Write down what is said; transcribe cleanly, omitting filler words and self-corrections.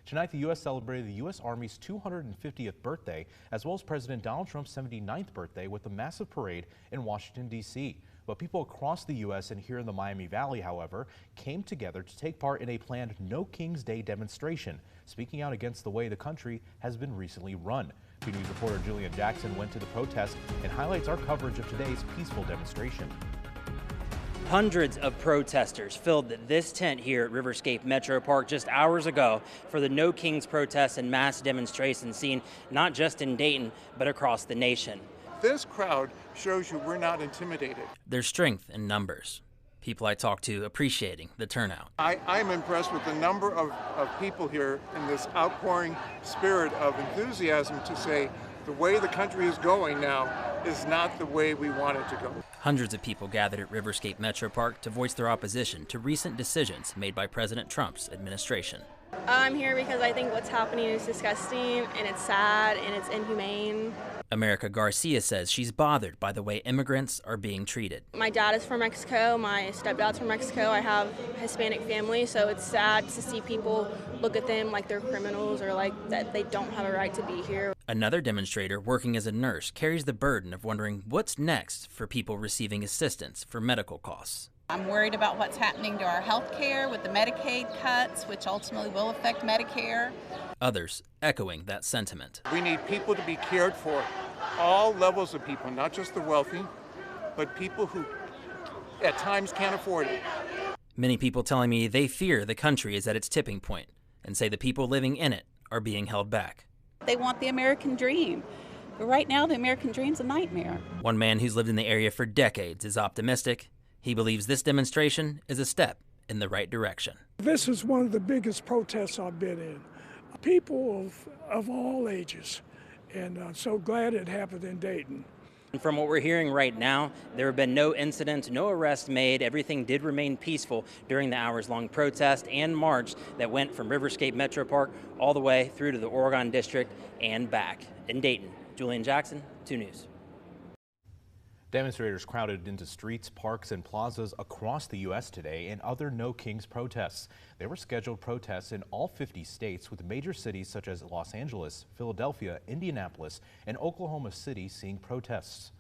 Tonight, the U.S. celebrated the U.S. Army's 250th birthday, as well as President Donald Trump's 79th birthday with a massive parade in Washington, D.C. But people across the U.S. and here in the Miami Valley, however, came together to take part in a planned No Kings Day demonstration, speaking out against the way the country has been recently run. 2 News reporter Julian Jackson went to the protest and highlights our coverage of today's peaceful demonstration. Hundreds of protesters filled this tent here at Riverscape Metro Park just hours ago for the No Kings protests and mass demonstrations seen not just in Dayton, but across the nation. This crowd shows you we're not intimidated. There's strength in numbers. People I talked to appreciating the turnout. I'm impressed with the number of people here in this outpouring spirit of enthusiasm to say the way the country is going now is not the way we want it to go. Hundreds of people gathered at Riverscape Metro Park to voice their opposition to recent decisions made by President Trump's administration. I'm here because I think what's happening is disgusting and it's sad and it's inhumane. America Garcia says she's bothered by the way immigrants are being treated. My dad is from Mexico, my stepdad's from Mexico, I have a Hispanic family, so it's sad to see people look at them like they're criminals or like that they don't have a right to be here. Another demonstrator working as a nurse carries the burden of wondering what's next for people receiving assistance for medical costs. I'm worried about what's happening to our health care with the Medicaid cuts, which ultimately will affect Medicare. Others echoing that sentiment. We need people to be cared for, all levels of people, not just the wealthy, but people who at times can't afford it. Many people telling me they fear the country is at its tipping point and say the people living in it are being held back. They want the American dream. But right now, the American dream's a nightmare. One man who's lived in the area for decades is optimistic. He believes this demonstration is a step in the right direction. This is one of the biggest protests I've been in. People of all ages, and I'm so glad it happened in Dayton. And from what we're hearing right now, there have been no incidents, no arrests made. Everything did remain peaceful during the hours-long protest and march that went from Riverscape Metro Park all the way through to the Oregon District and back. In Dayton, Julian Jackson, 2 News. Demonstrators crowded into streets, parks, and plazas across the U.S. today in other No Kings protests. There were scheduled protests in all 50 states, with major cities such as Los Angeles, Philadelphia, Indianapolis, and Oklahoma City seeing protests.